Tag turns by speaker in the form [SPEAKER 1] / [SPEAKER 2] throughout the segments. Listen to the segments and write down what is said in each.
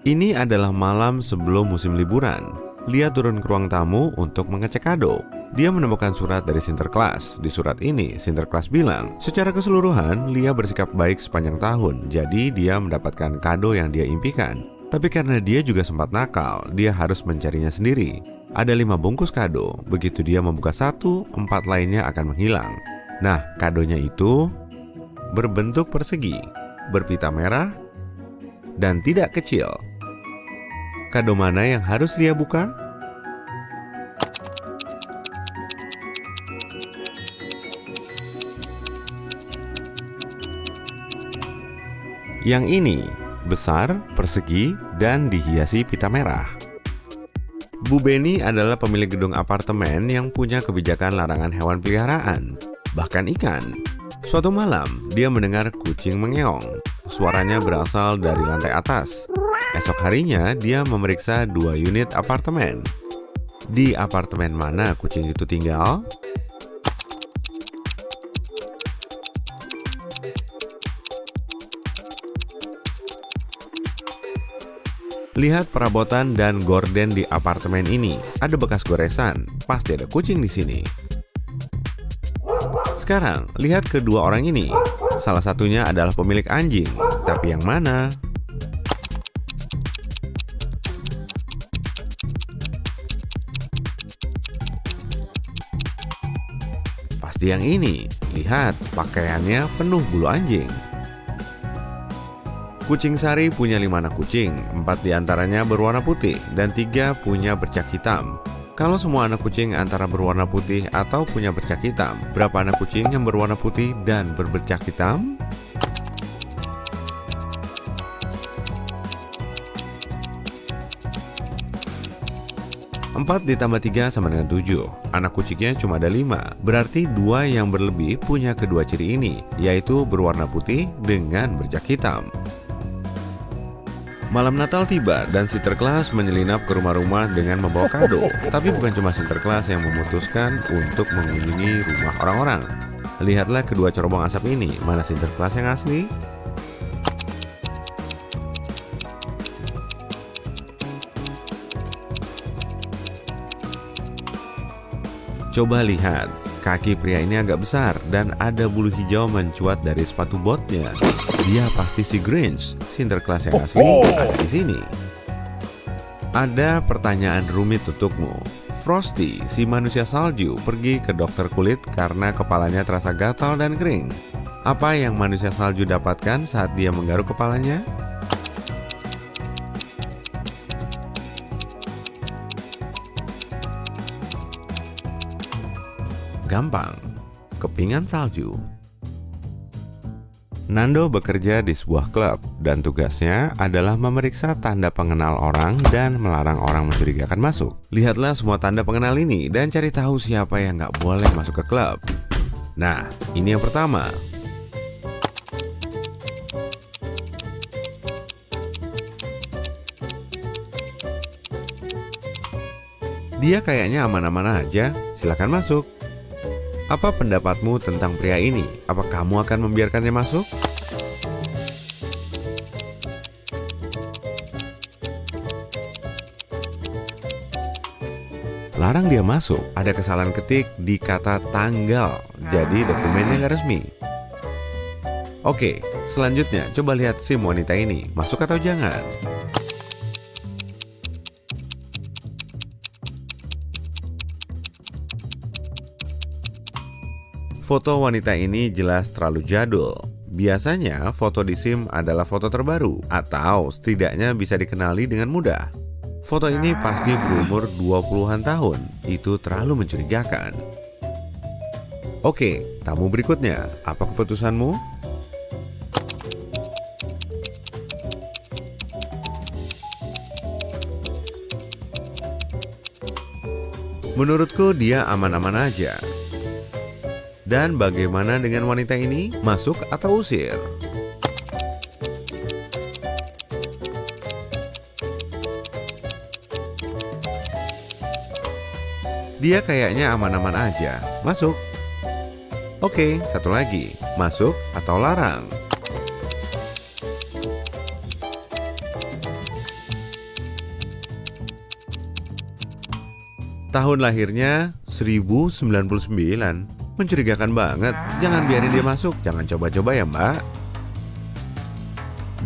[SPEAKER 1] Ini adalah malam sebelum musim liburan. Lia turun ke ruang tamu untuk mengecek kado. Dia menemukan surat dari Sinterklas. Di surat ini, Sinterklas bilang, secara keseluruhan, Lia bersikap baik sepanjang tahun. Jadi dia mendapatkan kado yang dia impikan. Tapi karena dia juga sempat nakal, dia harus mencarinya sendiri. Ada 5 bungkus kado. Begitu dia membuka 1, 4 lainnya akan menghilang. Nah, kadonya itu berbentuk persegi, berpita merah, dan tidak kecil. Kado mana yang harus dia buka? Yang ini, besar, persegi, dan dihiasi pita merah. Bu Beni adalah pemilik gedung apartemen yang punya kebijakan larangan hewan peliharaan, bahkan ikan. Suatu malam, dia mendengar kucing mengeong. Suaranya berasal dari lantai atas. Esok harinya, dia memeriksa 2 unit apartemen. Di apartemen mana kucing itu tinggal? Lihat perabotan dan gorden di apartemen ini. Ada bekas goresan. Pasti ada kucing di sini. Sekarang, lihat kedua orang ini. Salah satunya adalah pemilik anjing. Tapi yang mana? Pasti yang ini. Lihat, pakaiannya penuh bulu anjing. Kucing Sari punya 5 anak kucing, 4 diantaranya berwarna putih dan 3 punya bercak hitam. Kalau semua anak kucing antara berwarna putih atau punya bercak hitam, berapa anak kucing yang berwarna putih dan berbercak hitam? Empat ditambah 3 sama dengan 7. Anak kucingnya cuma ada 5. Berarti 2 yang berlebih punya kedua ciri ini, yaitu berwarna putih dengan bercak hitam. Malam Natal tiba dan Sinterklas menyelinap ke rumah-rumah dengan membawa kado. Tapi bukan cuma Sinterklas yang memutuskan untuk mengunjungi rumah orang-orang. Lihatlah kedua cerobong asap ini. Mana Sinterklas yang asli? Coba lihat, kaki pria ini agak besar dan ada bulu hijau mencuat dari sepatu botnya. Dia pasti si Grinch. Sinterklas yang asli ada di sini. Ada pertanyaan rumit untukmu. Frosty, si manusia salju, pergi ke dokter kulit karena kepalanya terasa gatal dan kering. Apa yang manusia salju dapatkan saat dia menggaruk kepalanya? Gampang, kepingan salju. Nando bekerja di sebuah klub dan tugasnya adalah memeriksa tanda pengenal orang dan melarang orang mencurigakan masuk. Lihatlah semua tanda pengenal ini dan cari tahu siapa yang nggak boleh masuk ke klub. Nah, ini yang pertama. Dia kayaknya aman-aman aja, silakan masuk. Apa pendapatmu tentang pria ini? Apa kamu akan membiarkannya masuk? Larang dia masuk. Ada kesalahan ketik di kata tanggal. Jadi dokumennya nggak resmi. Oke, selanjutnya coba lihat SIM wanita ini. Masuk atau jangan? Foto wanita ini jelas terlalu jadul. Biasanya foto di SIM adalah foto terbaru atau setidaknya bisa dikenali dengan mudah. Foto ini pasti berumur 20-an tahun. Itu terlalu mencurigakan. Oke, tamu berikutnya. Apa keputusanmu? Menurutku dia aman-aman aja. Dan bagaimana dengan wanita ini? Masuk atau usir? Dia kayaknya aman-aman aja. Masuk. Oke, satu lagi. Masuk atau larang? Tahun lahirnya 1099. Mencurigakan banget. Jangan biarin dia masuk, jangan coba-coba ya mbak.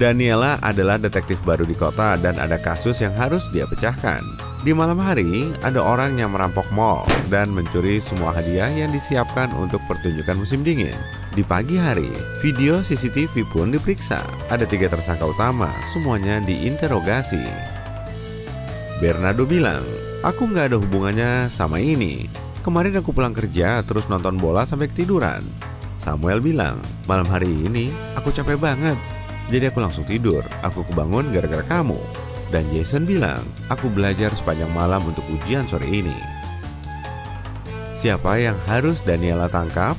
[SPEAKER 1] Daniela adalah detektif baru di kota dan ada kasus yang harus dia pecahkan. Di malam hari, ada orang yang merampok mall dan mencuri semua hadiah yang disiapkan untuk pertunjukan musim dingin. Di pagi hari, video CCTV pun diperiksa. Ada 3 tersangka utama, semuanya diinterogasi. Bernardo bilang, "Aku nggak ada hubungannya sama ini. Kemarin aku pulang kerja terus nonton bola sampai ketiduran." Samuel bilang, "Malam hari ini aku capek banget. Jadi aku langsung tidur. Aku kebangun gara-gara kamu." Dan Jason bilang, "Aku belajar sepanjang malam untuk ujian sore ini." Siapa yang harus Daniela tangkap?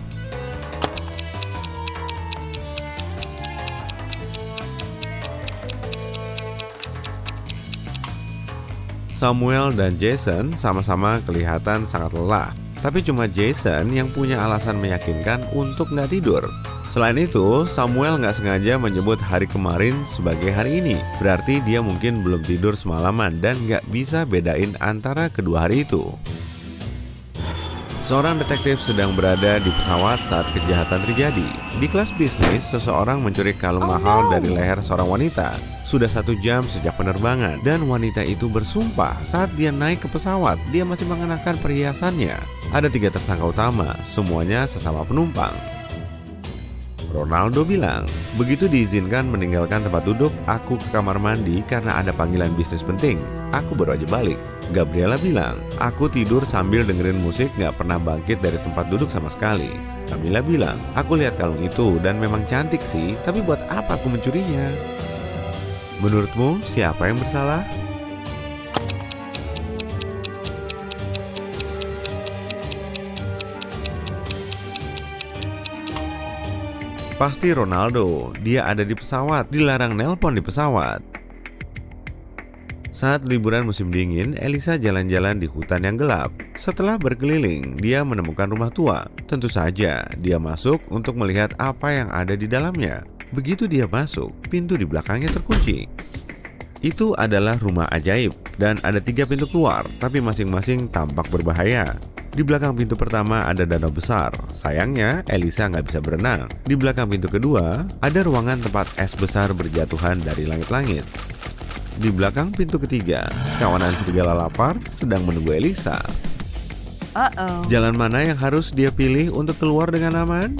[SPEAKER 1] Samuel dan Jason sama-sama kelihatan sangat lelah. Tapi cuma Jason yang punya alasan meyakinkan untuk nggak tidur. Selain itu, Samuel nggak sengaja menyebut hari kemarin sebagai hari ini. Berarti dia mungkin belum tidur semalaman dan nggak bisa bedain antara kedua hari itu. Seorang detektif sedang berada di pesawat saat kejahatan terjadi. Di kelas bisnis, seseorang mencuri kalung mahal dari leher seorang wanita. Sudah 1 jam sejak penerbangan dan wanita itu bersumpah saat dia naik ke pesawat, dia masih mengenakan perhiasannya. Ada 3 tersangka utama, semuanya sesama penumpang. Ronaldo bilang, "Begitu diizinkan meninggalkan tempat duduk, aku ke kamar mandi karena ada panggilan bisnis penting. Aku baru aja balik." Gabriela bilang, "Aku tidur sambil dengerin musik, gak pernah bangkit dari tempat duduk sama sekali." Camilla bilang, "Aku lihat kalung itu dan memang cantik sih, tapi buat apa aku mencurinya?" Menurutmu siapa yang bersalah? Pasti Ronaldo, dia ada di pesawat, dilarang nelpon di pesawat. Saat liburan musim dingin, Elisa jalan-jalan di hutan yang gelap. Setelah berkeliling, dia menemukan rumah tua. Tentu saja, dia masuk untuk melihat apa yang ada di dalamnya. Begitu dia masuk, pintu di belakangnya terkunci. Itu adalah rumah ajaib dan ada 3 pintu keluar, tapi masing-masing tampak berbahaya. Di belakang pintu pertama ada danau besar. Sayangnya, Elisa nggak bisa berenang. Di belakang pintu kedua, ada ruangan tempat es besar berjatuhan dari langit-langit. Di belakang pintu ketiga, sekawanan serigala lapar sedang menunggu Elisa. Jalan mana yang harus dia pilih untuk keluar dengan aman?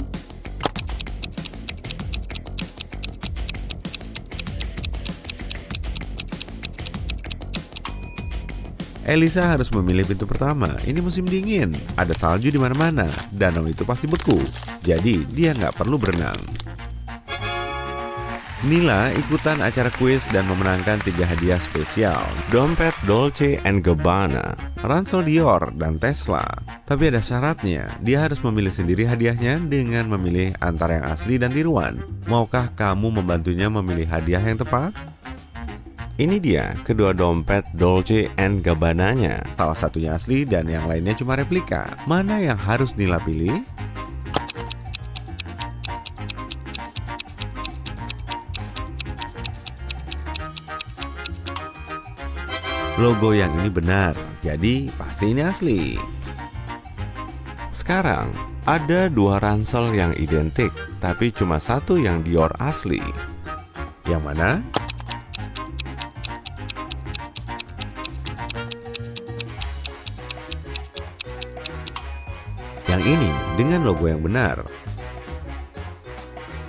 [SPEAKER 1] Elisa harus memilih pintu pertama. Ini musim dingin, ada salju di mana-mana. Danau itu pasti beku, jadi dia nggak perlu berenang. Nila ikutan acara kuis dan memenangkan 3 hadiah spesial: dompet Dolce & Gabbana, ransel Dior, dan Tesla. Tapi ada syaratnya, dia harus memilih sendiri hadiahnya dengan memilih antara yang asli dan tiruan. Maukah kamu membantunya memilih hadiah yang tepat? Ini dia kedua dompet Dolce & Gabbana-nya. Salah satunya asli dan yang lainnya cuma replika. Mana yang harus Nila pilih? Logo yang ini benar, jadi pasti ini asli. Sekarang, ada 2 ransel yang identik, tapi cuma 1 yang Dior asli. Yang mana? Yang ini dengan logo yang benar.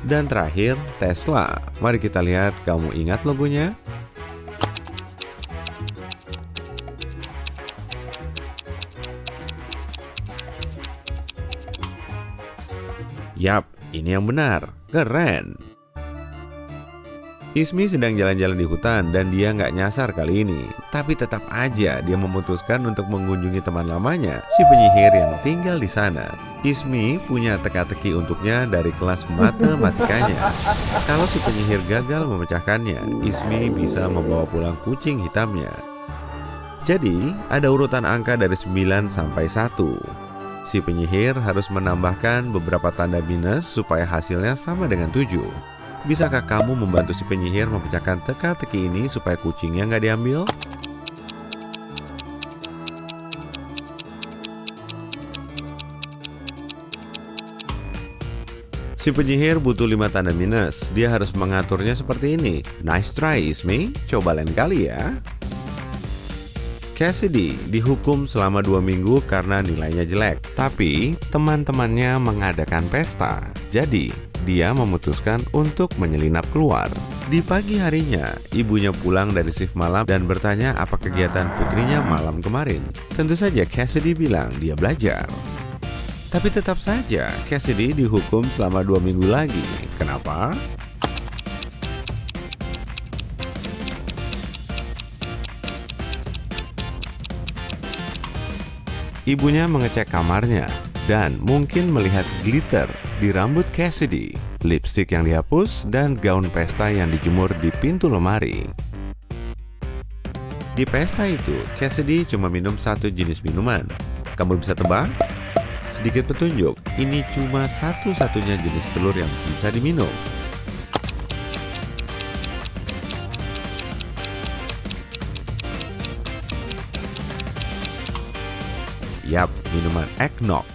[SPEAKER 1] Dan terakhir, Tesla. Mari kita lihat, kamu ingat logonya? Yap, ini yang benar. Keren. Ismi sedang jalan-jalan di hutan dan dia nggak nyasar kali ini. Tapi tetap aja dia memutuskan untuk mengunjungi teman lamanya, si penyihir yang tinggal di sana. Ismi punya teka-teki untuknya dari kelas matematikanya. Kalau si penyihir gagal memecahkannya, Ismi bisa membawa pulang kucing hitamnya. Jadi, ada urutan angka dari 9 sampai 1. Si penyihir harus menambahkan beberapa tanda minus supaya hasilnya sama dengan 7. Bisakah kamu membantu si penyihir memecahkan teka-teki ini supaya kucingnya nggak diambil? Si penyihir butuh 5 tanda minus. Dia harus mengaturnya seperti ini. Nice try, Ismi. Coba lain kali ya. Cassidy dihukum selama 2 minggu karena nilainya jelek. Tapi teman-temannya mengadakan pesta. Jadi dia memutuskan untuk menyelinap keluar. Di pagi harinya, ibunya pulang dari shift malam dan bertanya apa kegiatan putrinya malam kemarin. Tentu saja Cassidy bilang dia belajar. Tapi tetap saja Cassidy dihukum selama 2 minggu lagi. Kenapa? Ibunya mengecek kamarnya dan mungkin melihat glitter di rambut Cassidy, lipstik yang dihapus, dan gaun pesta yang dijemur di pintu lemari. Di pesta itu, Cassidy cuma minum 1 jenis minuman. Kamu bisa tebak? Sedikit petunjuk, ini cuma satu-satunya jenis telur yang bisa diminum. Yap, minuman eggnog.